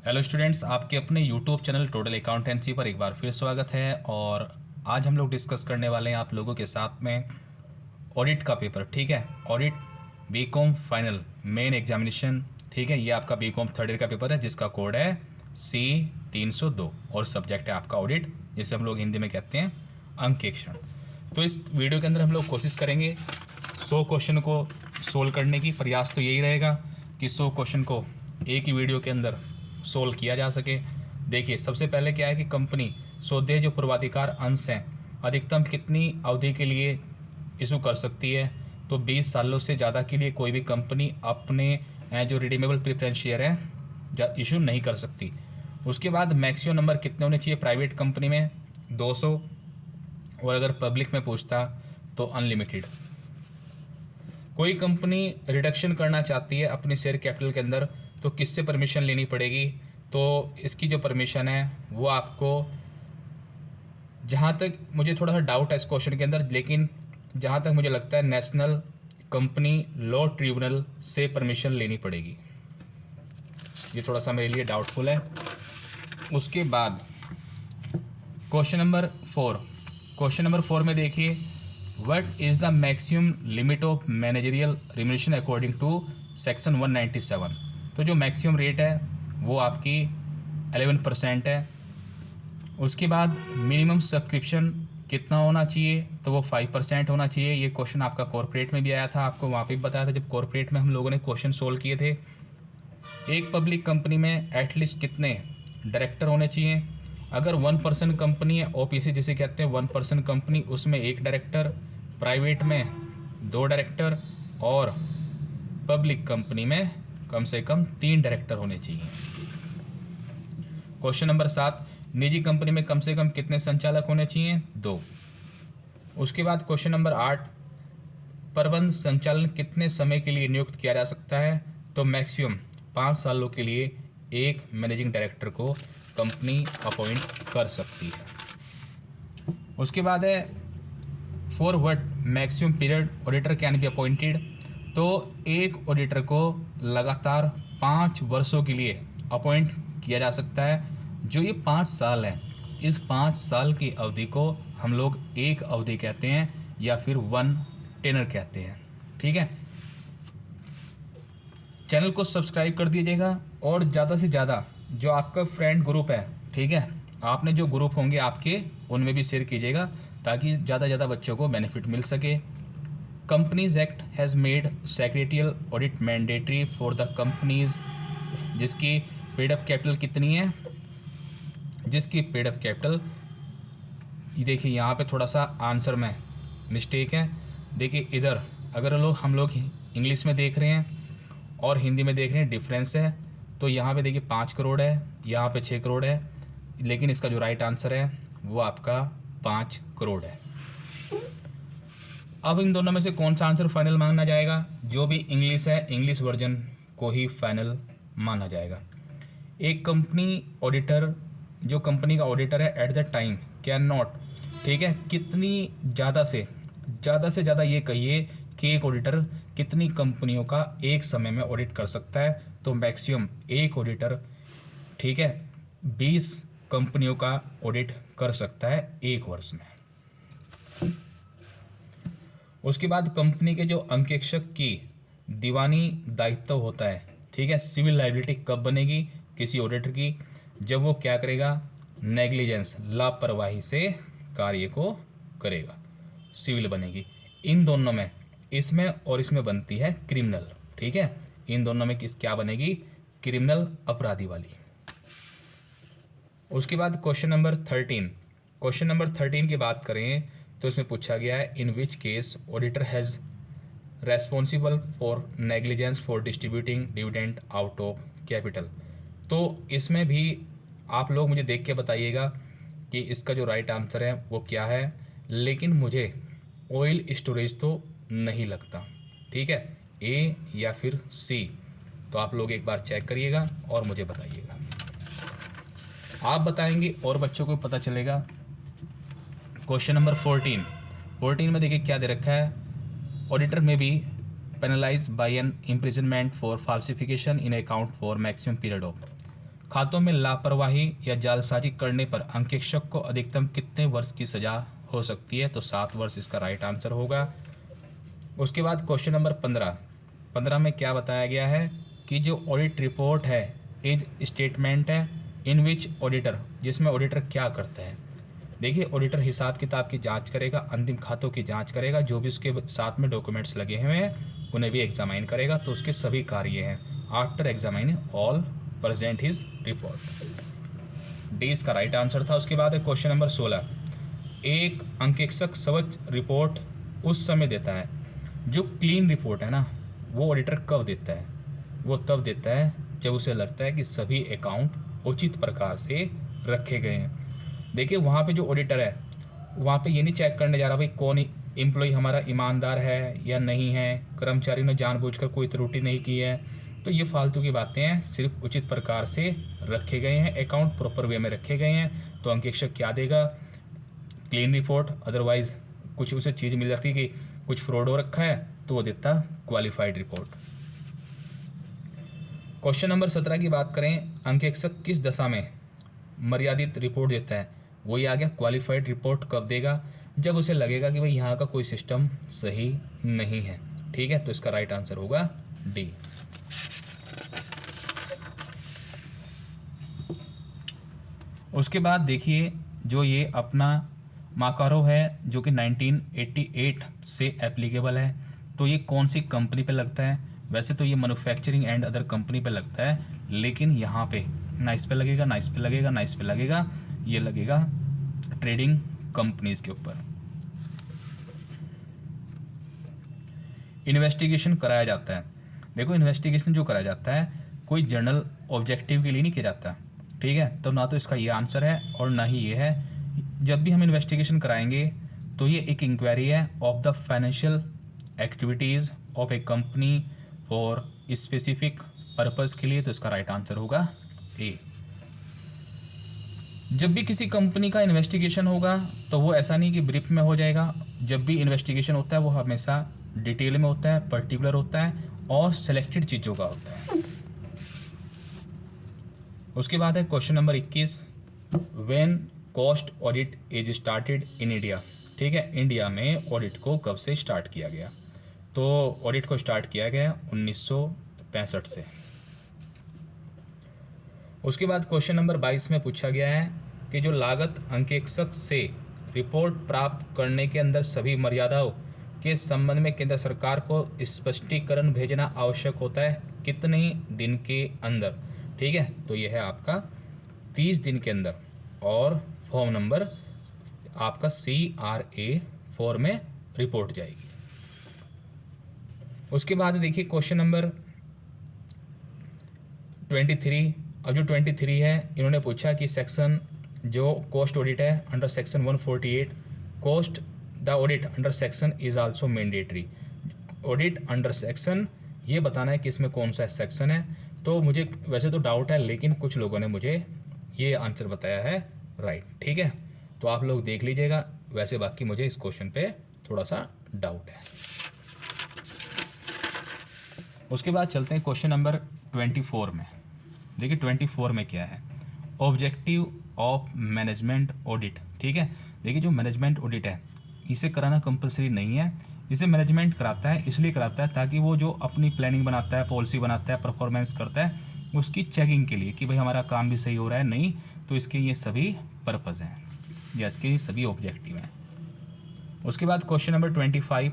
Hello students, आपके अपने YouTube channel total accountancy पर एक बार फिर स्वागत है। और आज हम लोग डिस्कस करने वाले हैं आप लोगों के साथ में ऑडिट का पेपर। ठीक है, audit BCom final main examination. ठीक है, ये आपका बीकॉम थर्ड ईयर का पेपर है जिसका कोड है C302 और सब्जेक्ट है आपका ऑडिट, जिसे हम लोग हिंदी में कहते हैं अंकेक्षण। तो इस वीडियो के अंदर हम लोग कोशिश करेंगे 100 क्वेश्चन को सोल्व करने की। प्रयास तो यही रहेगा कि 100 क्वेश्चन को एक ही वीडियो के अंदर सोल्व किया जा सके। देखिए, सबसे पहले क्या है कि कंपनी सौदे जो पूर्वाधिकार अंश हैं अधिकतम कितनी अवधि के लिए इशू कर सकती है। तो 20 सालों से ज़्यादा के लिए कोई भी कंपनी अपने जो रिडीमेबल प्रेफरेंस शेयर है इशू नहीं कर सकती। उसके बाद मैक्सिमम नंबर कितने होने चाहिए प्राइवेट कंपनी में 200, और अगर पब्लिक में पूछता तो अनलिमिटेड। कोई कंपनी रिडक्शन करना चाहती है अपनी शेयर कैपिटल के अंदर तो किससे परमिशन लेनी पड़ेगी। तो इसकी जो परमिशन है वो आपको, जहाँ तक मुझे थोड़ा सा डाउट है इस क्वेश्चन के अंदर, लेकिन जहाँ तक मुझे लगता है नेशनल कंपनी लॉ ट्रिब्यूनल से परमिशन लेनी पड़ेगी। ये थोड़ा सा मेरे लिए डाउटफुल है। उसके बाद क्वेश्चन नंबर 4 में देखिए, what is the maximum limit of managerial remuneration according to section 197। तो जो मैक्सिमम रेट है वो आपकी 11% है। उसके बाद मिनिमम सब्सक्रिप्शन कितना होना चाहिए, तो वो 5% होना चाहिए। ये क्वेश्चन आपका कॉर्पोरेट में भी आया था, आपको वहाँ पे भी बताया था जब कॉर्पोरेट में हम लोगों ने क्वेश्चन सोल्व किए थे। एक पब्लिक कंपनी में एटलीस्ट कितने डायरेक्टर होने चाहिए। अगर 1% कंपनी है, OPC जिसे कहते हैं 1% कंपनी, उसमें 1 डायरेक्टर, प्राइवेट में 2 डायरेक्टर, और पब्लिक कंपनी में कम से कम 3 डायरेक्टर होने चाहिए। क्वेश्चन नंबर 7, निजी कंपनी में कम से कम कितने संचालक होने चाहिए, 2। उसके बाद क्वेश्चन नंबर 8, प्रबंध संचालन कितने समय के लिए नियुक्त किया जा सकता है। तो मैक्सिमम 5 सालों के लिए एक मैनेजिंग डायरेक्टर को कंपनी अपॉइंट कर सकती है। उसके बाद है for what maximum period auditor can be appointed. तो एक ऑडिटर को लगातार 5 वर्षों के लिए अपॉइंट किया जा सकता है। जो ये 5 साल है, इस 5 साल की अवधि को हम लोग एक अवधि कहते हैं या फिर 1 टेनर कहते हैं। ठीक है, चैनल को सब्सक्राइब कर दीजिएगा और ज़्यादा से ज़्यादा जो आपका फ्रेंड ग्रुप है, ठीक है, आपने जो ग्रुप होंगे आपके, उनमें भी शेयर कीजिएगा ताकि ज़्यादा से ज़्यादा बच्चों को बेनिफिट मिल सके। Companies act has made secretarial audit mandatory for the companies जिसकी पेड अप कैपिटल कितनी है, जिसकी पेड अप कैपिटल, देखिए यहाँ पे थोड़ा सा आंसर में मिस्टेक है। देखिए इधर अगर हम लोग इंग्लिश में देख रहे हैं और हिंदी में देख रहे हैं, डिफरेंस है। तो यहाँ पे देखिए 5 करोड़ है, यहाँ पे 6 करोड़ है, लेकिन इसका जो राइट आंसर है वो आपका 5 करोड़ है। अब इन दोनों में से कौन सा आंसर फाइनल माना जाएगा। जो भी इंग्लिश है, इंग्लिश वर्जन को ही फाइनल माना जाएगा। एक कंपनी ऑडिटर, जो कंपनी का ऑडिटर है at the time can not, ठीक है, कितनी ज़्यादा से ज़्यादा ये कहिए कि एक ऑडिटर कितनी कंपनियों का एक समय में ऑडिट कर सकता है। तो मैक्सिमम एक ऑडिटर, ठीक है, 20 कंपनियों का ऑडिट कर सकता है एक वर्ष में। उसके बाद कंपनी के जो अंकेक्षक की दीवानी दायित्व होता है, ठीक है, सिविल लाइबिलिटी कब बनेगी किसी ऑडिटर की, जब वो क्या करेगा, नेग्लिजेंस, लापरवाही से कार्य को करेगा, सिविल बनेगी। इन दोनों में, इसमें और इसमें बनती है क्रिमिनल। ठीक है, इन दोनों में किस क्या बनेगी, क्रिमिनल, अपराधी वाली। उसके बाद क्वेश्चन नंबर 13 की बात करें तो इसमें पूछा गया है in which case auditor has responsible for negligence for distributing dividend out of capital. तो इसमें भी आप लोग मुझे देख के बताइएगा कि इसका जो राइट आंसर है वो क्या है, लेकिन मुझे ऑयल स्टोरेज तो नहीं लगता। ठीक है, ए या फिर सी, तो आप लोग एक बार चेक करिएगा और मुझे बताइएगा। आप बताएंगे और बच्चों को पता चलेगा। क्वेश्चन नंबर 14 में देखिए क्या दे रखा है, ऑडिटर में भी penalized by an imprisonment for falsification in account for maximum period of। खातों में लापरवाही या जालसाजी करने पर अंकेक्षक को अधिकतम कितने वर्ष की सजा हो सकती है? तो 7 वर्ष इसका राइट आंसर होगा। उसके बाद क्वेश्चन नंबर 15 में क्या बताया गया है कि जो ऑडिट रिपोर्ट है इज स्टेटमेंट है इन विच ऑडिटर, जिसमें ऑडिटर क्या करता है? देखिए, ऑडिटर हिसाब किताब की जांच करेगा, अंतिम खातों की जांच करेगा, जो भी उसके साथ में डॉक्यूमेंट्स लगे हुए हैं उन्हें भी एग्जामाइन करेगा। तो उसके सभी कार्य हैं after examining all present his report. D इसका राइट आंसर था। उसके बाद है क्वेश्चन नंबर 16, एक अंकेक्षक स्वच्छ रिपोर्ट उस समय देता है, जो क्लीन रिपोर्ट है ना वो ऑडिटर कब देता है? वो तब देता है जब उसे लगता है कि सभी अकाउंट उचित प्रकार से रखे गए हैं। देखिए, वहाँ पे जो ऑडिटर है वहाँ पे ये नहीं चेक करने जा रहा भाई कौन एम्प्लॉय हमारा ईमानदार है या नहीं है, कर्मचारी ने जानबूझकर कोई त्रुटि नहीं की है, तो ये फालतू की बातें हैं। सिर्फ उचित प्रकार से रखे गए हैं, अकाउंट प्रॉपर वे में रखे गए हैं, तो अंकेक्षक क्या देगा? Clean report. अदरवाइज कुछ उसे चीज़ मिल जाती कि कुछ फ्रॉड हो रखा है तो वो देता क्वालिफाइड रिपोर्ट। क्वेश्चन नंबर 17 की बात करें, अंकेक्षक किस दशा में मर्यादित रिपोर्ट देता है? वही आ गया, क्वालिफाइड रिपोर्ट कब देगा? जब उसे लगेगा कि भाई यहाँ का कोई सिस्टम सही नहीं है। ठीक है, तो इसका राइट आंसर होगा डी। उसके बाद देखिए, जो ये अपना माकारो है जो कि 1988 से एप्लीकेबल है, तो ये कौन सी कंपनी पे लगता है? वैसे तो ये मैन्युफैक्चरिंग एंड अदर कंपनी पे लगता है, लेकिन यहाँ पे ना इस पे लगेगा, ना इस पे लगेगा, ना इस पे लगेगा, ये लगेगा ट्रेडिंग कंपनीज के ऊपर। इन्वेस्टिगेशन कराया जाता है। देखो, इन्वेस्टिगेशन जो कराया जाता है कोई जर्नल ऑब्जेक्टिव के लिए नहीं किया जाता। ठीक है, तो ना तो इसका ये आंसर है और ना ही ये है। जब भी हम इन्वेस्टिगेशन कराएंगे तो ये एक इंक्वायरी है of the financial activities of A company for specific purpose के लिए, तो इसका राइट आंसर होगा ए। जब भी किसी कंपनी का इन्वेस्टिगेशन होगा तो वो ऐसा नहीं कि ब्रीफ में हो जाएगा। जब भी इन्वेस्टिगेशन होता है वो हमेशा डिटेल में होता है, पर्टिकुलर होता है और सेलेक्टेड चीज़ों का होता है। उसके बाद है question number 21, when cost audit is started in India. ठीक है, इंडिया में ऑडिट को कब से स्टार्ट किया गया? तो ऑडिट को स्टार्ट किया गया 1965 से। उसके बाद क्वेश्चन नंबर 22 में पूछा गया है कि जो लागत अंकेक्षक से रिपोर्ट प्राप्त करने के अंदर सभी मर्यादाओं के संबंध में केंद्र सरकार को स्पष्टीकरण भेजना आवश्यक होता है कितने दिन के अंदर? ठीक है, तो यह है आपका 30 दिन के अंदर, और फॉर्म नंबर आपका CRA4 में रिपोर्ट जाएगी। उसके बाद देखिए क्वेश्चन नंबर 23। अब जो 23 है, इन्होंने पूछा कि सेक्शन जो कॉस्ट ऑडिट है under section 148, cost the audit under section is also mandatory. Audit under section ये बताना है कि इसमें कौन सा सेक्शन है। तो मुझे वैसे तो डाउट है, लेकिन कुछ लोगों ने मुझे ये आंसर बताया है राइट। ठीक है, तो आप लोग देख लीजिएगा। वैसे बाकी मुझे इस क्वेश्चन पे थोड़ा सा डाउट है। उसके बाद चलते हैं क्वेश्चन नंबर 24 में। देखिए 24 में क्या है, ऑब्जेक्टिव ऑफ मैनेजमेंट ऑडिट। ठीक है, देखिए जो मैनेजमेंट ऑडिट है इसे कराना कंपलसरी नहीं है। इसे मैनेजमेंट कराता है, इसलिए कराता है ताकि वो जो अपनी प्लानिंग बनाता है, पॉलिसी बनाता है, परफॉर्मेंस करता है, उसकी चेकिंग के लिए कि भाई हमारा काम भी सही हो रहा है नहीं, तो इसके ये सभी पर्पज़ हैं या इसके ये सभी ऑब्जेक्टिव हैं। उसके बाद क्वेश्चन नंबर 25,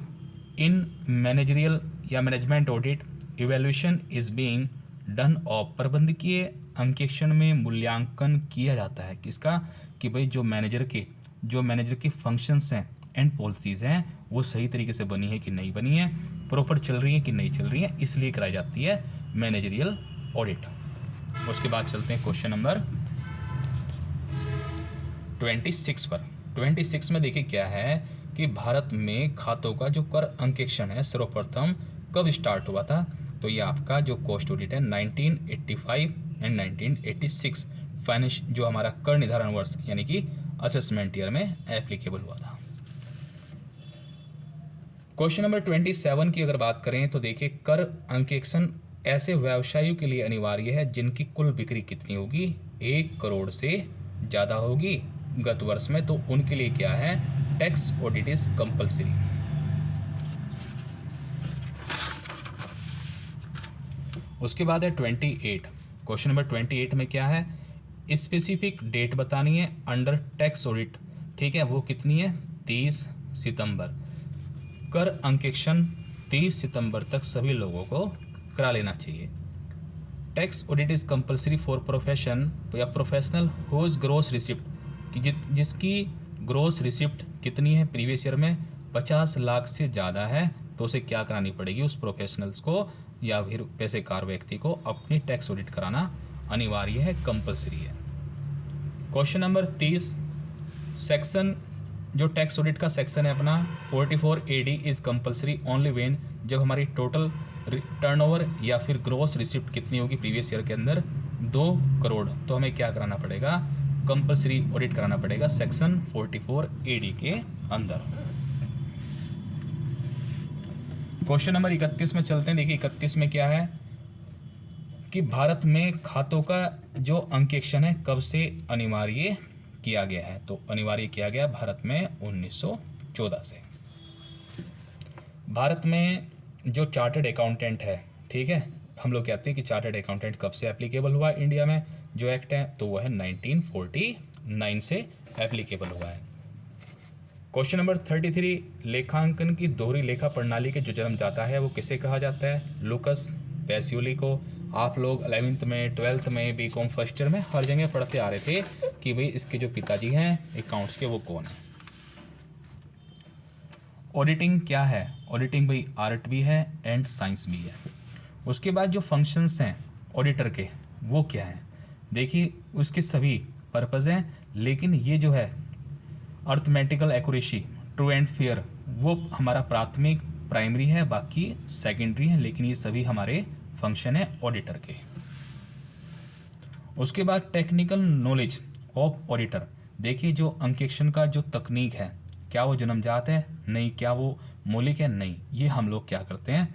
इन मैनेजरियल या management audit evaluation is being done of. प्रबंधकीय अंकेक्षण में मूल्यांकन किया जाता है किसका? कि भाई जो मैनेजर के फंक्शंस हैं एंड पॉलिसीज़ हैं वो सही तरीके से बनी है कि नहीं बनी है, प्रॉपर चल रही है कि नहीं चल रही है, इसलिए कराई जाती है मैनेजरियल ऑडिट। उसके बाद चलते हैं क्वेश्चन नंबर 26 पर। 26 में देखिए क्या है कि भारत में खातों का जो कर अंकेक्षण है सर्वप्रथम कब स्टार्ट हुआ था? तो ये आपका जो कॉस्ट ऑडिट है 1985 एंड 1986 फाइनेंस जो हमारा कर निर्धारण वर्ष यानी कि असेसमेंट ईयर में एप्लीकेबल हुआ था। क्वेश्चन नंबर 27 की अगर बात करें तो देखिए कर अंकेक्षण ऐसे व्यवसायियों के लिए अनिवार्य है जिनकी कुल बिक्री कितनी होगी, 1 करोड़ से ज़्यादा होगी गत वर्ष में, तो उनके लिए क्या है, टैक्स ऑडिट इज कंपल्सरी। उसके बाद है 28, क्वेश्चन नंबर 28 में क्या है, स्पेसिफिक डेट बतानी है अंडर टैक्स ऑडिट, ठीक है, वो कितनी है, 30 सितंबर। कर अंकेक्षण 30 सितंबर तक सभी लोगों को करा लेना चाहिए। Tax audit is compulsory for profession या प्रोफेशनल हुज ग्रोस रिसिप्ट, कि जिसकी ग्रोस रिसिप्ट कितनी है प्रीवियस ईयर में 50 लाख से ज़्यादा है, तो उसे क्या करानी पड़ेगी, उस प्रोफेशनल्स को या फिर पैसेकार व्यक्ति को अपनी टैक्स ऑडिट कराना अनिवार्य है, कंपलसरी है। क्वेश्चन नंबर 30, सेक्शन जो टैक्स ऑडिट का सेक्शन है अपना 44 AD is compulsory only when, जब हमारी टोटल टर्नओवर या फिर ग्रोस रिसिप्ट कितनी होगी प्रीवियस ईयर के अंदर 2 करोड़, तो हमें क्या कराना पड़ेगा, कंपलसरी ऑडिट कराना पड़ेगा सेक्शन 44 AD के अंदर। क्वेश्चन नंबर 31 में चलते हैं। देखिए 31 में क्या है कि भारत में खातों का जो अंकेक्षण है कब से अनिवार्य किया गया है, तो अनिवार्य किया गया भारत में 1914 से। भारत में जो चार्टर्ड अकाउंटेंट है, ठीक है, हम लोग कहते हैं कि चार्टर्ड अकाउंटेंट कब से एप्लीकेबल हुआ इंडिया में जो एक्ट है, तो वह है 1949 से एप्लीकेबल हुआ है। क्वेश्चन नंबर 33, लेखांकन की दोहरी लेखा प्रणाली के जो जन्मदाता है वो किसे कहा जाता है, लुकस पैसियोली को। आप लोग 11th में 12th में बीकॉम फर्स्ट ईयर में हर जगह पढ़ते आ रहे थे कि भाई इसके जो पिताजी हैं अकाउंट्स के वो कौन है। ऑडिटिंग क्या है, ऑडिटिंग भाई आर्ट भी है एंड साइंस भी है। उसके बाद जो फंक्शंस हैं ऑडिटर के वो क्या हैं, देखिए उसके सभी पर्पज़ हैं, लेकिन ये जो है arithmetical accuracy, true and fair, वो हमारा प्राथमिक प्राइमरी है, बाकी सेकेंडरी है, लेकिन ये सभी हमारे फंक्शन है ऑडिटर के। उसके बाद टेक्निकल नॉलेज ऑफ ऑडिटर, देखिए जो अंकेक्षण का जो तकनीक है क्या वो जन्मजात है, नहीं, क्या वो मौलिक है, नहीं, ये हम लोग क्या करते हैं,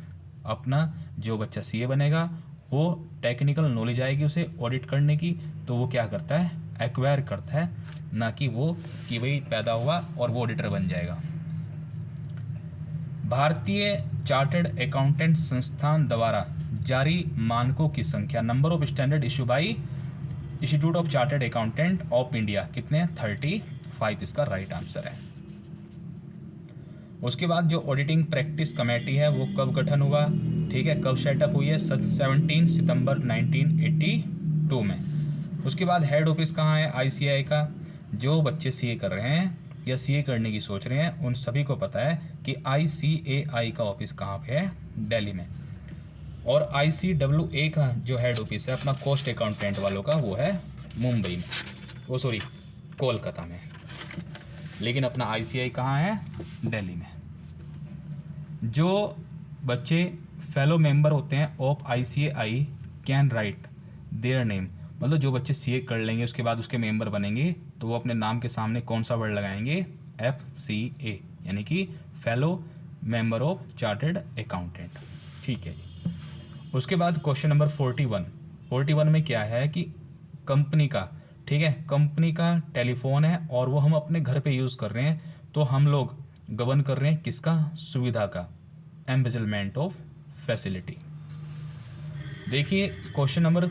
अपना जो बच्चा सीए बनेगा वो टेक्निकल नॉलेज आएगी उसे ऑडिट करने की, तो वो क्या करता है, एक्वायर करता है, ना कि वो कि भाई पैदा हुआ और वो ऑडिटर बन जाएगा। भारतीय चार्टर्ड अकाउंटेंट संस्थान द्वारा जारी मानकों की संख्या, number of standard issue by institute of chartered accountant of India, कितने हैं, 35, इसका राइट आंसर है। उसके बाद जो ऑडिटिंग प्रैक्टिस कमेटी है वो कब गठन हुआ, ठीक है, कब सेटअप हुई है, 17 सितंबर 1982 में। उसके बाद हेड ऑफिस कहाँ है आईसीएआई का, जो बच्चे सीए कर रहे हैं या सीए करने की सोच रहे हैं उन सभी को पता है कि आईसीएआई का ऑफिस कहाँ पे है, दिल्ली में। और आईसीडब्ल्यूए का जो हेड ऑफिस है अपना कॉस्ट अकाउंटेंट वालों का वो है मुंबई में, वो सॉरी कोलकाता में, लेकिन अपना आईसीआई कहाँ है, दिल्ली में। जो बच्चे फेलो मेंबर होते हैं of ICAI can write their name, मतलब जो बच्चे सीए कर लेंगे उसके बाद उसके मेंबर बनेंगे तो वो अपने नाम के सामने कौन सा वर्ड लगाएंगे, FCA, यानी कि fellow member of chartered accountant, ठीक है जी। उसके बाद क्वेश्चन नंबर 41 में क्या है कि कंपनी का, ठीक है, कंपनी का टेलीफोन है और वो हम अपने घर पे यूज़ कर रहे हैं, तो हम लोग गवर्न कर रहे हैं किसका, सुविधा का, एम्बेजलमेंट ऑफ फैसिलिटी। देखिए क्वेश्चन नंबर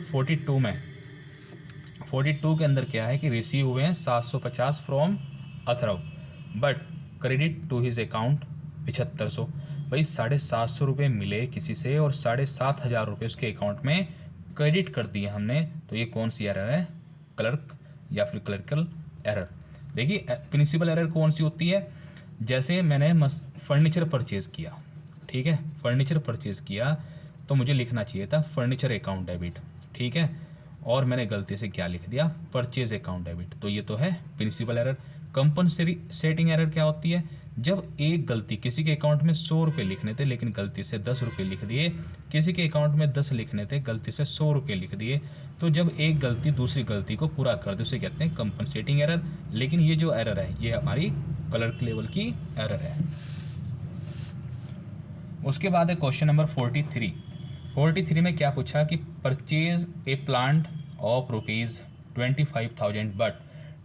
42 के अंदर क्या है कि रिसीव हुए हैं 750 from Atharv but credit to his account 7500, भाई 750 रुपये मिले किसी से और 7500 रुपये उसके अकाउंट में क्रेडिट कर दिए हमने, तो ये कौन सी एरर है, क्लर्क या फिर क्लर्कल एरर। देखिए प्रिंसिपल एरर कौन सी होती है, जैसे मैंने फर्नीचर परचेज़ किया, ठीक है, फर्नीचर परचेज़ किया तो मुझे लिखना चाहिए था फर्नीचर अकाउंट डेबिट, ठीक है, और मैंने गलती से क्या लिख दिया, परचेज अकाउंट डेबिट, तो ये तो है प्रिंसिपल एरर। कंपनसेटिंग एरर क्या होती है, जब एक गलती, किसी के अकाउंट में 100 रुपये लिखने थे लेकिन गलती से 10 रुपये लिख दिए, किसी के अकाउंट में 10 लिखने थे गलती से 100 रुपये लिख दिए, तो जब एक गलती दूसरी गलती को पूरा कर दे उसे कहते हैं कंपनसेटिंग एरर। लेकिन ये जो एरर है ये हमारी क्लर्क लेवल की एरर है। उसके बाद है क्वेश्चन नंबर 43, 43 में क्या पूछा कि purchase a plant of ₹25,000 but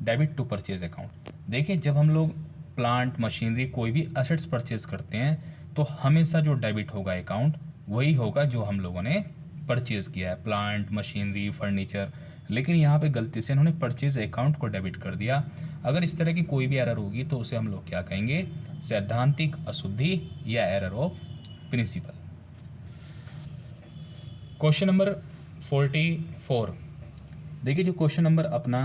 debit to purchase account. देखिए जब हम लोग प्लांट मशीनरी कोई भी असेट्स परचेज करते हैं तो हमेशा जो डेबिट होगा अकाउंट वही होगा जो हम लोगों ने परचेज किया है, प्लांट मशीनरी फर्नीचर। लेकिन यहाँ पे गलती से इन्होंने परचेज अकाउंट को डेबिट कर दिया। अगर इस तरह की कोई भी एरर होगी तो उसे हम लोग क्या कहेंगे, सैद्धांतिक अशुद्धि या error of principle. Question number 44। देखिए जो क्वेश्चन नंबर अपना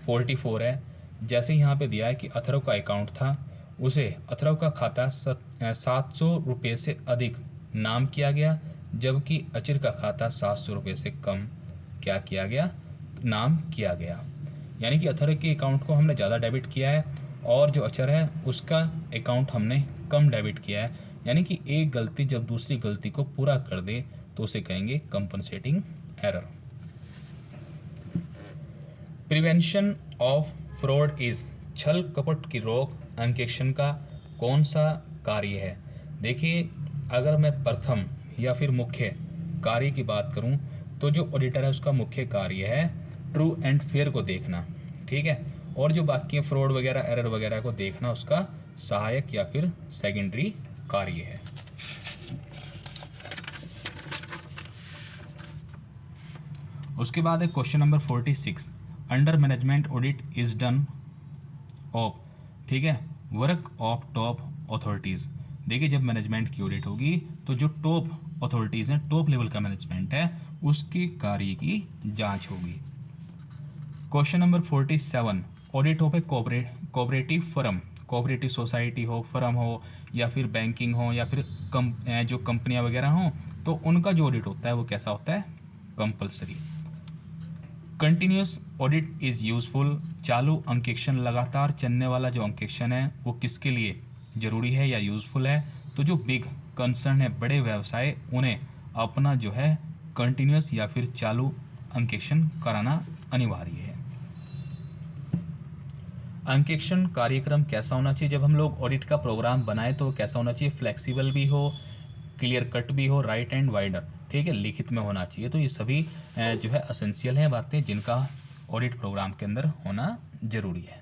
44 है, जैसे यहाँ पे दिया है कि अथर्व का अकाउंट था, उसे अथर्व का खाता 700 रुपये से अधिक नाम किया गया, जबकि अचिर का खाता 700 रुपये से कम क्या किया गया, नाम किया गया। यानी कि अथर्व के अकाउंट को हमने ज़्यादा डेबिट किया है और जो अचर है उसका अकाउंट हमने कम डेबिट किया है। यानी कि एक गलती जब दूसरी गलती को पूरा कर दे तो उसे कहेंगे compensating error. Prevention of fraud is, छल कपट की रोक अंकेक्षण का कौन सा कार्य है। देखिए अगर मैं प्रथम या फिर मुख्य कार्य की बात करूं तो जो ऑडिटर है उसका मुख्य कार्य है ट्रू एंड फेयर को देखना, ठीक है, और जो बाकी फ्रॉड वगैरह एरर वगैरह को देखना उसका सहायक या फिर सेकेंडरी कार्य है। उसके बाद है question number 46। Under management audit is done of, ठीक है, वर्क ऑफ टॉप अथॉरिटीज़। देखिए जब मैनेजमेंट की ऑडिट होगी तो जो टॉप अथॉरिटीज़ हैं, टॉप लेवल का मैनेजमेंट है, उसके कार्य की जांच होगी। Question number 47। Audit of A cooperative firm, cooperative society हो, फर्म हो या फिर बैंकिंग हो या फिर जो कंपनियां वगैरह हों, तो उनका जो ऑडिट होता है वो कैसा होता है, compulsory. Continuous audit is useful, चालू अंकेक्षण लगातार चलने वाला जो अंकेक्षण है वो किसके लिए ज़रूरी है या यूज़फुल है, तो जो बिग कंसर्न है, बड़े व्यवसाय, उन्हें अपना जो है कंटिन्यूस या फिर चालू अंकेक्षण कराना अनिवार्य है। अंकेक्षण कार्यक्रम कैसा होना चाहिए, जब हम लोग ऑडिट का प्रोग्राम बनाए तो वो कैसा होना चाहिए, फ्लेक्सिबल भी हो, क्लियर कट भी हो, राइट एंड वाइडर, ठीक है, लिखित में होना चाहिए। तो ये सभी जो है असेंशियल हैं बातें जिनका ऑडिट प्रोग्राम के अंदर होना ज़रूरी है।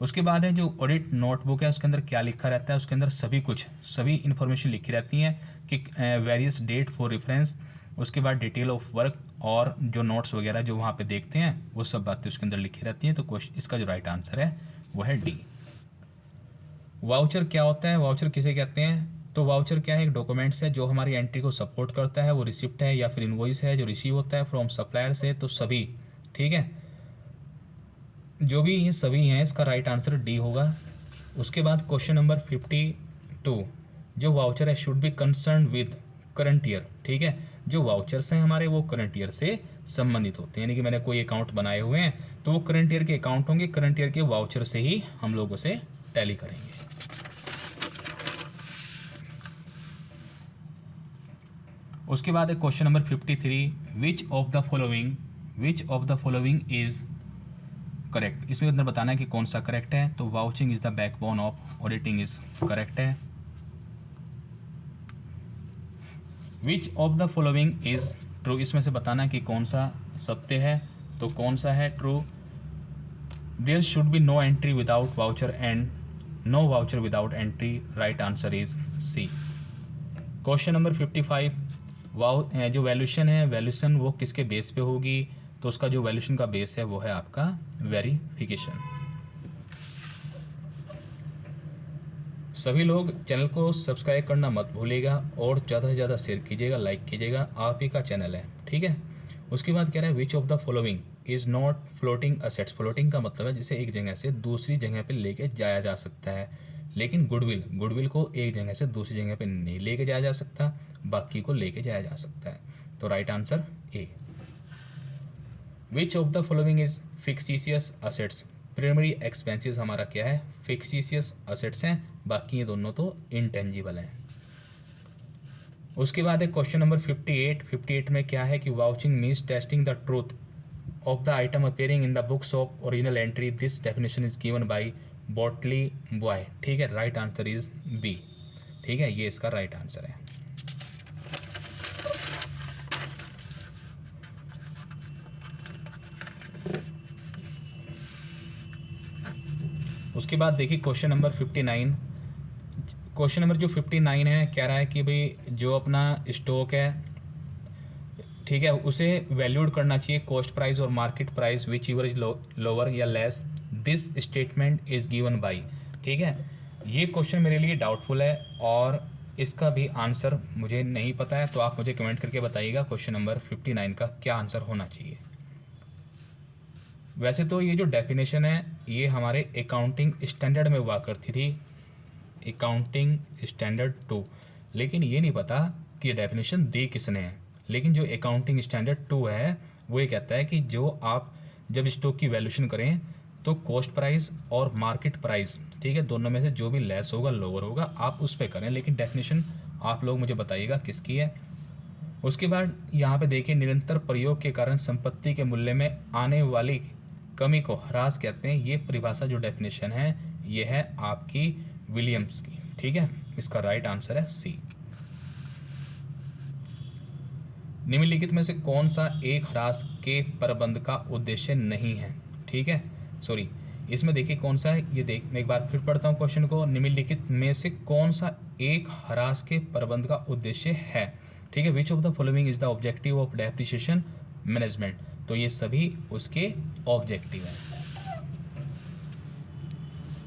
उसके बाद है जो ऑडिट नोटबुक है उसके अंदर क्या लिखा रहता है, उसके अंदर सभी इन्फॉर्मेशन लिखी रहती हैं कि वेरियस डेट फॉर रेफरेंस, उसके बाद डिटेल ऑफ वर्क और जो नोट्स वगैरह जो वहाँ पे देखते हैं वो सब बातें उसके अंदर लिखी रहती हैं। तो क्वेश्चन इसका जो राइट आंसर है वो है डी। वाउचर क्या होता है, वाउचर किसे कहते हैं, तो वाउचर क्या है, एक डॉक्यूमेंट्स है जो हमारी एंट्री को सपोर्ट करता है, वो रिसिप्ट है या फिर इनवॉइस है जो रिसीव होता है फ्रॉम सप्लायर से, तो सभी, ठीक है, जो भी ये सभी हैं, इसका राइट आंसर डी होगा। उसके बाद क्वेश्चन नंबर 52। जो वाउचर है should be concern with current year, ठीक है, जो वाउचर्स हैं हमारे वो करंट ईयर से संबंधित होते हैं। यानी कि मैंने कोई अकाउंट बनाए हुए हैं तो वो करंट ईयर के अकाउंट होंगे, करंट ईयर के वाउचर से ही हम लोग उसे टैली करेंगे। उसके बाद है question number 53। Which of the following is correct. इसमें अंदर बताना है कि कौन सा करेक्ट है, तो vouching is the backbone of auditing is correct है। Which of the following is true, इसमें से बताना है कि कौन सा सत्य है, तो कौन सा है true. There should be no entry without voucher and no voucher without entry, right answer is C. Question number 55। जो वैल्यूशन है, वैल्यूशन वो किसके बेस पे होगी, तो उसका जो वैल्यूशन का बेस है वो है आपका वेरिफिकेशन। सभी लोग चैनल को सब्सक्राइब करना मत भूलिएगा और ज़्यादा से ज़्यादा शेयर कीजिएगा, लाइक कीजिएगा, आप ही का चैनल है, ठीक है। उसके बाद कह रहा है which of the following is not floating assets. Floating का मतलब है जिसे एक जगह से दूसरी जगह पे लेके जाया जा सकता है, लेकिन गुडविल को एक जगह से दूसरी जगह पे नहीं लेके जाया जा सकता, बाकी को लेके जाया जा सकता है। तो right answer A. Which of the following is fictitious assets. Primary expenses हमारा क्या है, फिक्सिशियस असेट्स हैं, बाकी ये दोनों तो इनटेंजिबल हैं। उसके बाद है क्वेश्चन नंबर 58 में क्या है कि vouching means testing the truth of the item appearing in the books of original entry, this definition is given by Batliboi, ठीक है, राइट आंसर इज बी, ठीक है, ये इसका राइट आंसर है। उसके बाद देखिए क्वेश्चन नंबर 59। क्वेश्चन नंबर जो 59 है कह रहा है कि भाई जो अपना स्टॉक है, ठीक है, उसे वैल्यूड करना चाहिए कॉस्ट प्राइस और market price whichever is lower या less, this statement is given by. ठीक है, ये क्वेश्चन मेरे लिए डाउटफुल है और इसका भी आंसर मुझे नहीं पता है, तो आप मुझे कमेंट करके बताइएगा क्वेश्चन नंबर 59 का क्या आंसर होना चाहिए। वैसे तो ये जो डेफिनेशन है ये हमारे अकाउंटिंग स्टैंडर्ड में हुआ करती थी, अकाउंटिंग स्टैंडर्ड 2, लेकिन ये नहीं पता कि ये डेफिनेशन दी किसने है। लेकिन जो अकाउंटिंग स्टैंडर्ड 2 है वो ये कहता है कि जो आप जब स्टॉक की वैल्यूशन करें तो कॉस्ट प्राइस और मार्केट प्राइस, ठीक है, दोनों में से जो भी लेस होगा लोअर होगा आप उस पर करें, लेकिन डेफिनेशन आप लोग मुझे बताइएगा किसकी है। उसके बाद यहाँ पे देखिए निरंतर प्रयोग के कारण संपत्ति के मूल्य में आने वाली कमी को ह्रास कहते हैं। ये परिभाषा जो डेफिनेशन है ये है आपकी विलियम्स की। ठीक है, इसका राइट आंसर है सी। निम्नलिखित में से कौन सा एक ह्रास के प्रबंध का उद्देश्य नहीं है। ठीक है, सॉरी, इसमें देखिए कौन सा है, ये देख मैं एक बार फिर पढ़ता हूँ क्वेश्चन को। निम्नलिखित में से कौन सा एक ह्रास के प्रबंध का उद्देश्य है। ठीक है, which of the following is the objective of depreciation management, तो ये सभी उसके ऑब्जेक्टिव हैं।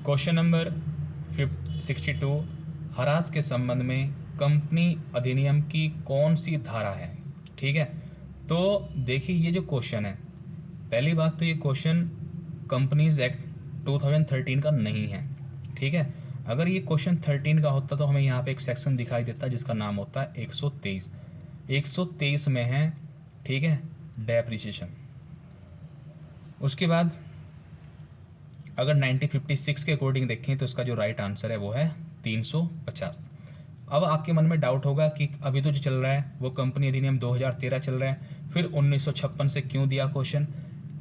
क्वेश्चन नंबर 62, ह्रास के संबंध में कंपनी अधिनियम की कौन सी धारा है। ठीक है, तो देखिए ये जो क्वेश्चन है, पहली बात तो ये क्वेश्चन कंपनीज एक्ट 2013 का नहीं है। ठीक है, अगर ये क्वेश्चन 13 का होता तो हमें यहाँ पे एक सेक्शन दिखाई देता जिसका नाम होता है 123। 123 में है, ठीक है, डेप्रिसिएशन। उसके बाद अगर 1956 के अकॉर्डिंग देखें तो इसका जो राइट आंसर है वो है 350। अब आपके मन में डाउट होगा कि अभी तो जो चल रहा है वो कंपनी अधिनियम 2013 चल रहा है, फिर 1956 से क्यों दिया क्वेश्चन।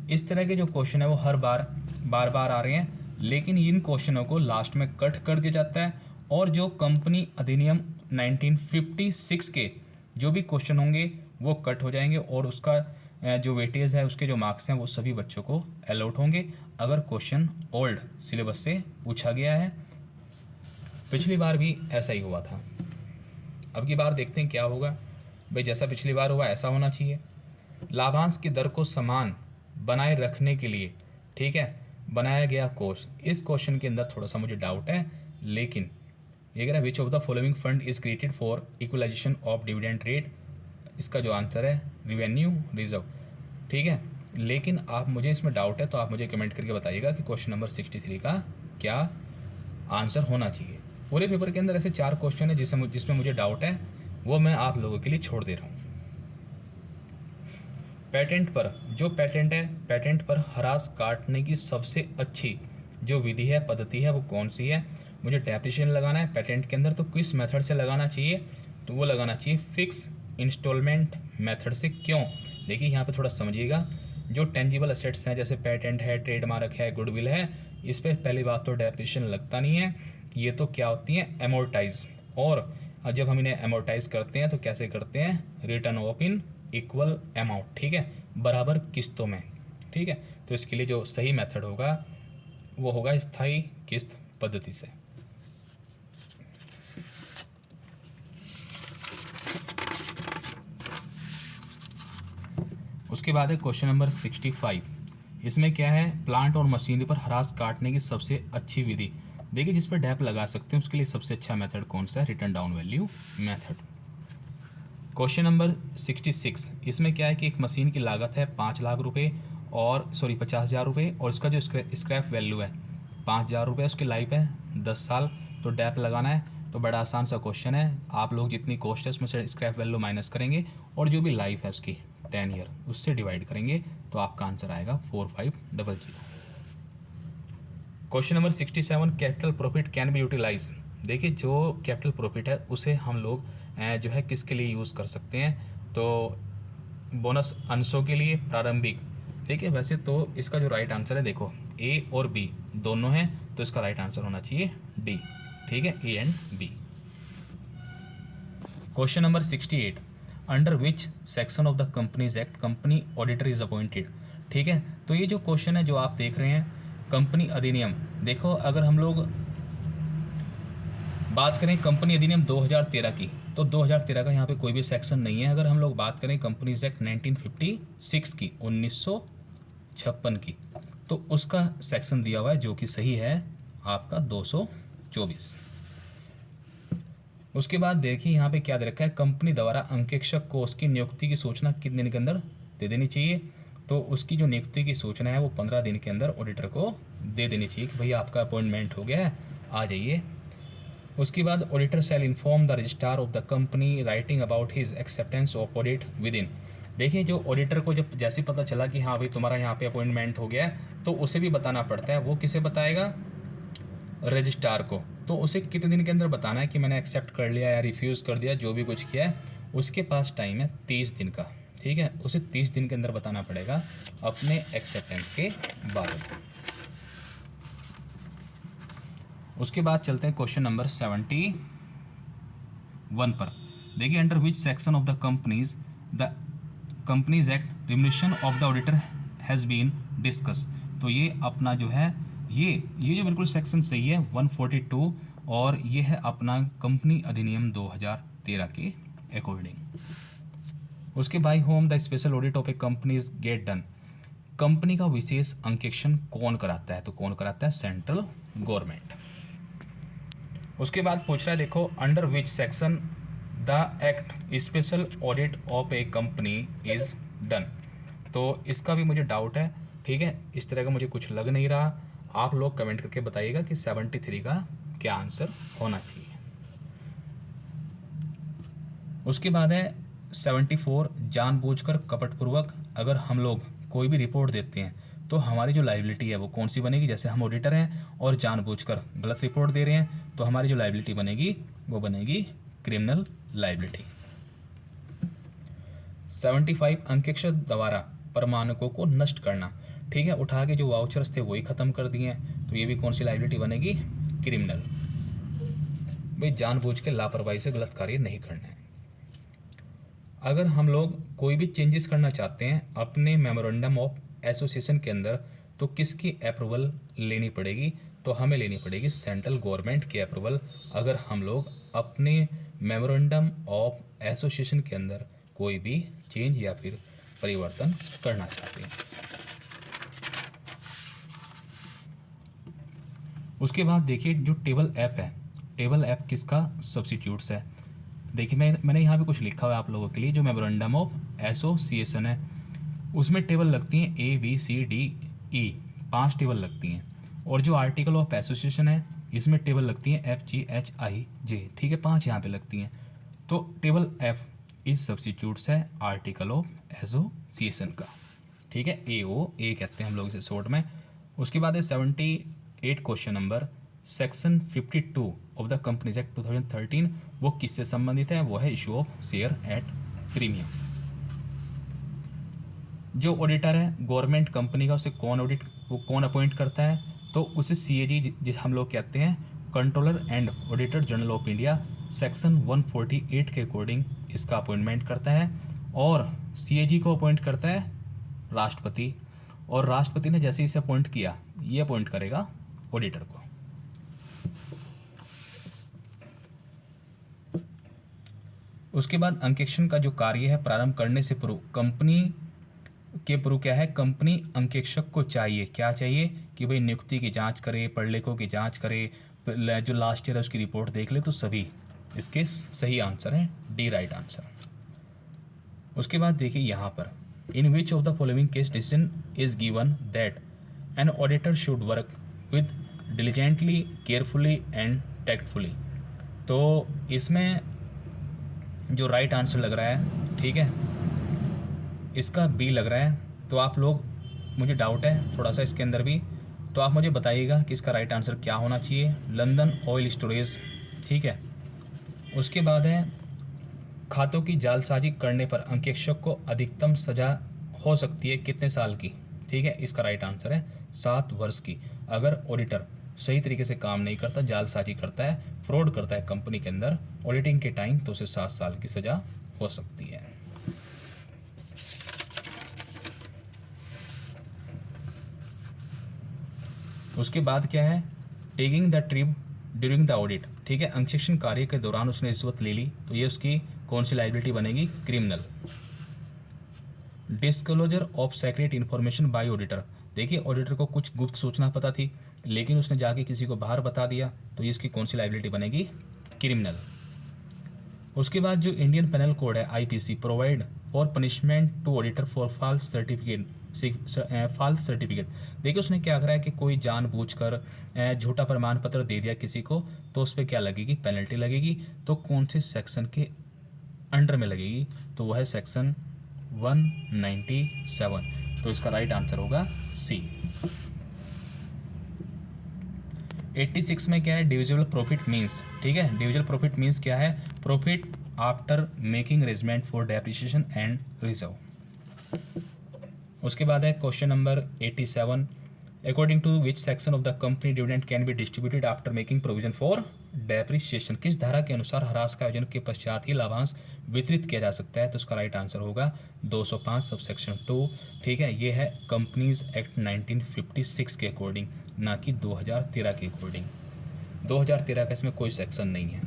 इस तरह के जो क्वेश्चन है वो हर बार बार आ रहे हैं, लेकिन इन क्वेश्चनों को लास्ट में कट कर दिया जाता है और जो कंपनी अधिनियम 1956 के जो भी क्वेश्चन होंगे वो कट हो जाएंगे और उसका जो वेटेज है उसके जो मार्क्स हैं वो सभी बच्चों को अलॉट होंगे अगर क्वेश्चन ओल्ड सिलेबस से पूछा गया है। पिछली बार भी ऐसा ही हुआ था। अब की बार देखते हैं क्या होगा। भाई जैसा पिछली बार हुआ ऐसा होना चाहिए। लाभांश की दर को समान बनाए रखने के लिए, ठीक है, बनाया गया कोष। इस क्वेश्चन के अंदर थोड़ा सा मुझे डाउट है, लेकिन ये कह रहा है which of the following fund is created for equalisation of dividend rate. इसका जो आंसर है रिवेन्यू रिजर्व। ठीक है, लेकिन आप मुझे इसमें डाउट है तो आप मुझे कमेंट करके बताइएगा कि क्वेश्चन नंबर 63 का क्या आंसर होना चाहिए। पूरे पेपर के अंदर ऐसे 4 क्वेश्चन है जिसमें मुझे डाउट है, वो मैं आप लोगों के लिए छोड़ दे रहा हूँ। पेटेंट पर, जो पेटेंट है, पेटेंट पर ह्रास काटने की सबसे अच्छी जो विधि है, पद्धति है, वो कौन सी है। मुझे डेप्रिसिएशन लगाना है पेटेंट के अंदर, तो किस मेथड से लगाना चाहिए, तो वो लगाना चाहिए फिक्स इंस्टॉलमेंट मेथड से। क्यों, देखिए यहाँ पे थोड़ा समझिएगा। जो टेंजिबल असेट्स हैं जैसे पेटेंट है, ट्रेडमार्क है, गुडविल है, इस पर पहली बात तो डेप्रिसिएशन लगता नहीं है। ये तो क्या होती हैं, एमोर्टाइज, और जब हम इन्हें एमोर्टाइज करते हैं तो कैसे करते हैं, return of in equal amount, ठीक है, बराबर किस्तों में। ठीक है, तो इसके लिए जो सही मेथड होगा वो होगा स्थायी किस्त पद्धति से। उसके बाद है क्वेश्चन नंबर 65। इसमें क्या है, प्लांट और मशीनरी पर ह्रास काटने की सबसे अच्छी विधि। देखिए जिस पर डैप लगा सकते हैं उसके लिए सबसे अच्छा मेथड कौन सा है, return down value method. Question number 66, इसमें क्या है कि एक मशीन की लागत है 5 लाख रुपए और 50,000 रुपये और उसका जो स्क्रैप वैल्यू है 5,000 रुपये, उसकी लाइफ है 10 साल। तो डैप लगाना है तो बड़ा आसान सा क्वेश्चन है। आप लोग जितनी कॉस्ट है उसमें से स्क्रैप वैल्यू माइनस करेंगे और जो भी लाइफ है उसकी 10 ईयर उससे डिवाइड करेंगे तो आपका आंसर आएगा 4500। Question number 67, capital profit can be utilise. देखिए जो कैपिटल प्रॉफिट है उसे हम लोग जो है किसके लिए यूज़ कर सकते हैं, तो बोनस अंशों के लिए, प्रारंभिक। देखिए वैसे तो इसका जो राइट आंसर है, देखो ए और बी दोनों हैं, तो इसका राइट आंसर होना चाहिए डी। ठीक है, A and B. Question number 68, under which section of the companies act company auditor is appointed. ठीक है, तो ये जो क्वेश्चन है जो आप देख रहे हैं कंपनी अधिनियम, देखो अगर हम लोग बात करें कंपनी अधिनियम 2013 की, तो 2013 का यहाँ पे कोई भी सेक्शन नहीं है। अगर हम लोग बात करें कंपनीज एक्ट 1956 की, 1956 की, तो उसका सेक्शन दिया हुआ है जो कि सही है आपका 224। उसके बाद देखिए यहाँ पे क्या दे रखा है, कंपनी द्वारा अंकेक्षक को उसकी नियुक्ति की सूचना कितने दिन के अंदर दे देनी चाहिए। तो उसकी जो नियुक्ति की सूचना है वो 15 दिन के अंदर ऑडिटर को दे देनी चाहिए कि भैया आपका अपॉइंटमेंट हो गया है, आ जाइए। उसके बाद auditor shall inform the registrar of the company writing about his acceptance of audit with in. देखिए जो ऑडिटर को जब जैसे पता चला कि हाँ भाई तुम्हारा यहाँ पे अपॉइंटमेंट हो गया है, तो उसे भी बताना पड़ता है। वो किसे बताएगा, रजिस्ट्रार को। तो उसे कितने दिन के अंदर बताना है कि मैंने एक्सेप्ट कर लिया या रिफ्यूज़ कर दिया, जो भी कुछ किया है। उसके पास टाइम है 30 दिन का, ठीक है। उसे 30 दिन के अंदर बताना पड़ेगा अपने एक्सेप्टेंस के बारे में। उसके बाद चलते हैं क्वेश्चन नंबर 71 पर। देखिए under which section of the companies act remuneration of the auditor has been discuss. तो ये अपना जो है ये जो बिल्कुल सेक्शन सही है 142, और ये है अपना कंपनी अधिनियम 2013 के अकॉर्डिंग। उसके by whom the special audit of a companies get done. Company का विशेष अंकेक्षण कौन कराता है, तो कौन कराता है, सेंट्रल गवर्नमेंट। उसके बाद पूछ रहा है देखो, under which section the act special audit of A company is done. तो इसका भी मुझे डाउट है, ठीक है। इस तरह का मुझे कुछ लग नहीं रहा। आप लोग कमेंट करके बताइएगा कि 73 का क्या आंसर होना चाहिए। उसके बाद है 74, जानबूझकर कपटपूर्वक अगर हम लोग कोई भी रिपोर्ट देते हैं तो हमारी जो लाइबिलिटी है वो कौन सी बनेगी। जैसे हम ऑडिटर हैं और जानबूझकर गलत रिपोर्ट दे रहे हैं, तो हमारी जो लाइबिलिटी बनेगी वो बनेगी क्रिमिनल लाइबिलिटी। 75, अंकेक्षक द्वारा प्रमाणकों को नष्ट करना, ठीक है। उठा के जो वाउचर्स थे वही ख़त्म कर दिए हैं, तो ये भी कौन सी लाइबिलिटी बनेगी, क्रिमिनल। भाई जानबूझ के लापरवाही से गलत कार्य नहीं करना है। अगर हम लोग कोई भी चेंजेस करना चाहते हैं अपने मेमोरेंडम ऑफ एसोसिएशन के अंदर, तो किसकी अप्रूवल लेनी पड़ेगी, तो हमें लेनी पड़ेगी सेंट्रल गवर्नमेंट की अप्रूवल। अगर हम लोग अपने मेमोरेंडम ऑफ एसोसिएशन के अंदर कोई भी चेंज या फिर परिवर्तन करना चाहते हैं। उसके बाद देखिए जो टेबल ऐप है, टेबल ऐप किसका सब्सिट्यूट्स है। देखिए मैंने यहाँ पे कुछ लिखा हुआ है आप लोगों के लिए। जो मेमोरेंडम ऑफ एसोसिएशन है उसमें टेबल लगती हैं ABCDE, 5 टेबल लगती हैं। और जो आर्टिकल ऑफ एसोसिएशन है इसमें टेबल लगती हैं FGHIJ, ठीक है, 5 यहाँ पे लगती हैं। तो टेबल F इज सब्सिट्यूट्स है आर्टिकल ऑफ एसोसिएशन का, ठीक है। AOA कहते हैं हम लोग इसे शॉर्ट में। उसके बाद है 78 question number, section 52 of the companies act 2013, वो किससे संबंधित है, वो है issue of share at premium. जो ऑडिटर है गवर्नमेंट कंपनी का, उसे कौन अपॉइंट करता है, तो उसे CAG जिस हम लोग कहते हैं, controller and auditor general of India, section 148 के अकॉर्डिंग इसका अपॉइंटमेंट करता है। और CAG को अपॉइंट करता है राष्ट्रपति, और राष्ट्रपति ने जैसे इसे अपॉइंट किया ये अपॉइंट करेगा ऑडिटर को। उसके बाद अंकेक्षण का जो कार्य है प्रारंभ करने से पूर्व कंपनी के पूर्व क्या है, कंपनी अंकेक्षक को चाहिए, क्या चाहिए कि भाई नियुक्ति की जांच करे, प्रलेखों की जांच करे, जो लास्ट ईयर है उसकी रिपोर्ट देख ले। तो सभी इसके सही आंसर हैं, डी राइट आंसर। उसके बाद देखिए यहाँ पर, in which of the following case decision is given that an auditor should work with diligently, carefully and tactfully. तो इसमें जो राइट आंसर लग रहा है, ठीक है, इसका B लग रहा है। तो आप लोग, मुझे डाउट है थोड़ा सा इसके अंदर भी, तो आप मुझे बताइएगा कि इसका राइट आंसर क्या होना चाहिए, लंदन ऑयल स्टोरेज, ठीक है। उसके बाद है खातों की जालसाजी करने पर अंकेक्षक को अधिकतम सजा हो सकती है कितने साल की, ठीक है। इसका राइट आंसर है 7 वर्ष की। अगर ऑडिटर सही तरीके से काम नहीं करता, जालसाजी करता है, फ्रॉड करता है कंपनी के अंदर ऑडिटिंग के टाइम, तो उसे 7 साल की सज़ा हो सकती है। उसके बाद क्या है, taking the trip during the audit, ठीक है, अंकेक्षण कार्य के दौरान उसने रिश्वत ले ली तो ये उसकी कौन सी लाइबिलिटी बनेगी, criminal. Disclosure of secret information bye auditor, देखिए ऑडिटर को कुछ गुप्त सूचना पता थी लेकिन उसने जाके किसी को बाहर बता दिया तो ये इसकी कौन सी लाइबिलिटी बनेगी, क्रिमिनल। उसके बाद जो इंडियन पेनल कोड है IPC provide for punishment to auditor for false certificate, देखिए उसने क्या करा है कि कोई जानबूझकर झूठा प्रमाण पत्र दे दिया किसी को तो उस पर क्या लगेगी, पेनल्टी लगेगी। तो कौन से सेक्शन के अंडर में लगेगी, तो वह है सेक्शन 197। तो इसका राइट आंसर होगा सी। 86 में क्या है, डिविजिबल प्रॉफिट मीन्स, ठीक है, डिविजिबल प्रॉफिट मीन्स क्या है, profit after making arrangement for depreciation and reserve. उसके बाद है question number 87, according to which section of the company dividend can be distributed after making provision for depreciation, किस धारा के अनुसार ह्रास का आयोजन के पश्चात ही लाभांश वितरित किया जा सकता है। तो उसका राइट आंसर होगा 205 सब सेक्शन 2, ठीक है, ये है कंपनीज एक्ट 1956 के अकॉर्डिंग, ना कि 2013 के अकॉर्डिंग। 2013 का इसमें कोई सेक्शन नहीं है।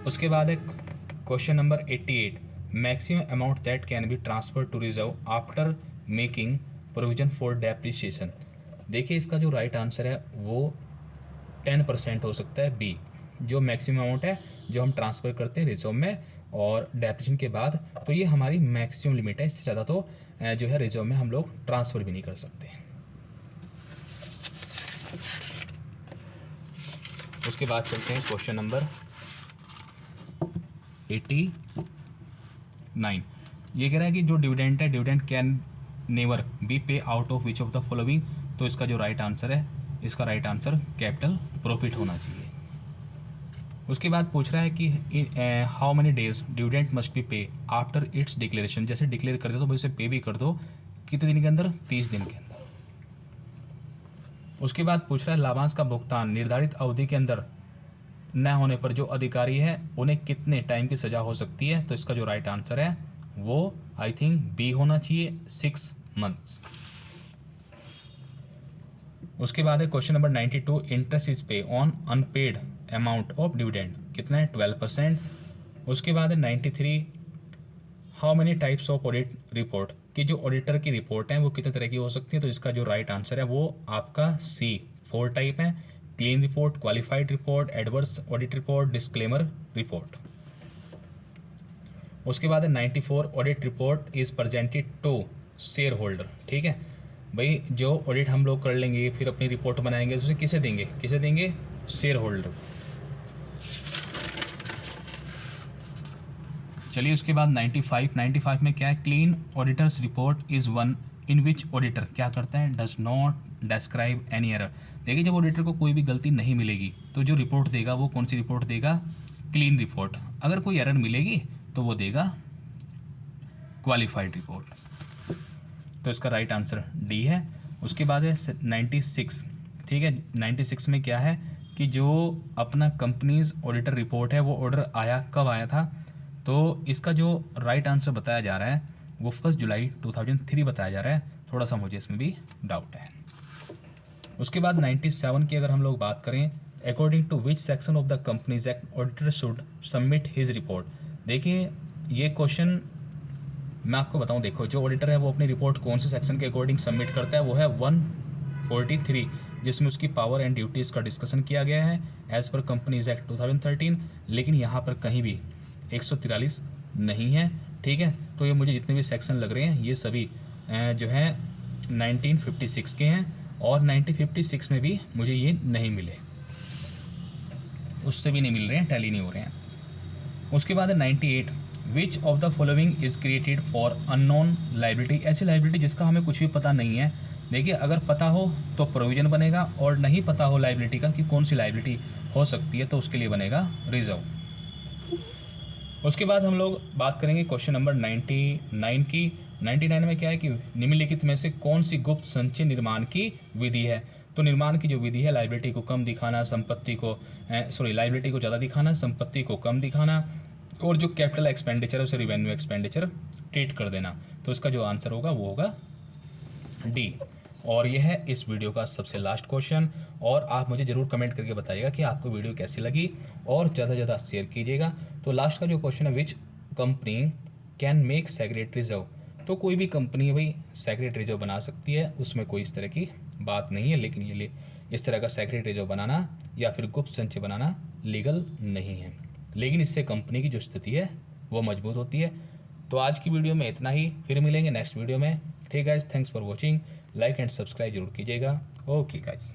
उसके बाद है question number 88, maximum amount that can be transfer to reserve after making provision for depreciation, देखिए इसका जो राइट आंसर है वो 10% हो सकता है, बी, जो मैक्सिमम अमाउंट है जो हम ट्रांसफ़र करते हैं रिजर्व में और डेप्रिसिएशन के बाद, तो ये हमारी मैक्सिमम लिमिट है, इससे ज़्यादा तो जो है रिजर्व में हम लोग ट्रांसफ़र भी नहीं कर सकते। उसके बाद चलते हैं क्वेश्चन नंबर 89, ये कह रहा है कि जो डिविडेंड है, डिविडेंड कैन नेवर बी पे out of which of the following, तो इसका जो राइट आंसर है, इसका राइट आंसर कैपिटल प्रॉफिट होना चाहिए। उसके बाद पूछ रहा है कि how many days dividend must be पे आफ्टर इट्स डिक्लेरेशन, जैसे डिक्लेयर कर दो तो भाई उसे पे भी कर दो, कितने दिन के अंदर, 30 दिन के अंदर। उसके बाद पूछ रहा है लाभांश का भुगतान निर्धारित अवधि के अंदर न होने पर जो अधिकारी है उन्हें कितने टाइम की सज़ा हो सकती है। तो इसका जो राइट आंसर है वो आई थिंक बी होना चाहिए, 6 मंथ्स। उसके बाद है question number 92, interest is pay on unpaid amount of dividend, कितना है, 12%। उसके बाद है 93, how many types of audit report, कि जो ऑडिटर की रिपोर्ट है वो कितने तरह की हो सकती है। तो इसका जो राइट आंसर है वो आपका सी, 4 टाइप है, clean report, qualified report, adverse audit report, disclaimer report. उसके बाद है 94, audit report is presented to shareholder, ठीक है, भाई जो ऑडिट हम लोग कर लेंगे फिर अपनी रिपोर्ट बनाएंगे तो उसे किसे देंगे, किसे देंगे, शेयर होल्डर। चलिए उसके बाद 95 में क्या है, clean auditors report is one in which auditor क्या करता है, does not describe any error. देखिए जब ऑडिटर को कोई भी गलती नहीं मिलेगी तो जो रिपोर्ट देगा वो कौन सी रिपोर्ट देगा, क्लीन रिपोर्ट। अगर कोई एरर मिलेगी तो वो देगा क्वालिफाइड रिपोर्ट। तो इसका राइट आंसर डी है। उसके बाद है 96, ठीक है, 96 में क्या है कि जो अपना कंपनीज ऑडिटर रिपोर्ट है वो ऑर्डर आया कब आया था, तो इसका जो राइट आंसर बताया जा रहा है वो 1 जुलाई 2003 बताया जा रहा है, थोड़ा सा मुझे इसमें भी डाउट है। उसके बाद 97 की अगर हम लोग बात करें, according to which section of the companies act auditor should submit his report. देखिए ये क्वेश्चन मैं आपको बताऊं, देखो जो ऑडिटर है वो अपनी रिपोर्ट कौन से सेक्शन के अकॉर्डिंग सबमिट करता है, वो है 143, जिसमें उसकी पावर एंड ड्यूटीज़ का डिस्कशन किया गया है एज़ पर कंपनीज एक्ट 2013, लेकिन यहाँ पर कहीं भी 143 नहीं है, ठीक है। तो ये मुझे जितने भी सेक्शन लग रहे हैं ये सभी जो है 1956 के हैं और 1956 में भी मुझे ये नहीं मिले, उससे भी नहीं मिल रहे हैं, टैली नहीं हो रहे हैं। उसके बाद है 98, विच of the following is created for unknown liability, ऐसी लाइबिलिटी जिसका हमें कुछ भी पता नहीं है। देखिए अगर पता हो तो प्रोविजन बनेगा और नहीं पता हो लाइबिलिटी का कि कौन सी लाइबिलिटी हो सकती है तो उसके लिए बनेगा रिजर्व। उसके बाद हम लोग बात करेंगे क्वेश्चन नंबर 99 की। 99 में क्या है कि निम्नलिखित में से कौन सी गुप्त संचय निर्माण की विधि है। तो निर्माण की जो विधि है, लाइबिलिटी को कम दिखाना, लाइबिलिटी को ज़्यादा दिखाना, संपत्ति को कम दिखाना, और जो कैपिटल एक्सपेंडिचर है उसे रिवेन्यू एक्सपेंडिचर ट्रीट कर देना। तो इसका जो आंसर होगा वो होगा डी, और यह है इस वीडियो का सबसे लास्ट क्वेश्चन। और आप मुझे ज़रूर कमेंट करके बताइएगा कि आपको वीडियो कैसी लगी और ज़्यादा से ज़्यादा शेयर कीजिएगा। तो लास्ट का जो क्वेश्चन है, which company can make secret reserve. तो कोई भी कंपनी है भाई सेक्रेट रिजर्व बना सकती है, उसमें कोई इस तरह की बात नहीं है। लेकिन ये इस तरह का सेक्रेट रिजर्व बनाना या फिर गुप्त संचय बनाना लीगल नहीं है, लेकिन इससे कंपनी की जो स्थिति है वो मजबूत होती है। तो आज की वीडियो में इतना ही, फिर मिलेंगे नेक्स्ट वीडियो में। ठीक guys, thanks for watching, like and subscribe जरूर कीजिएगा। Okay guys.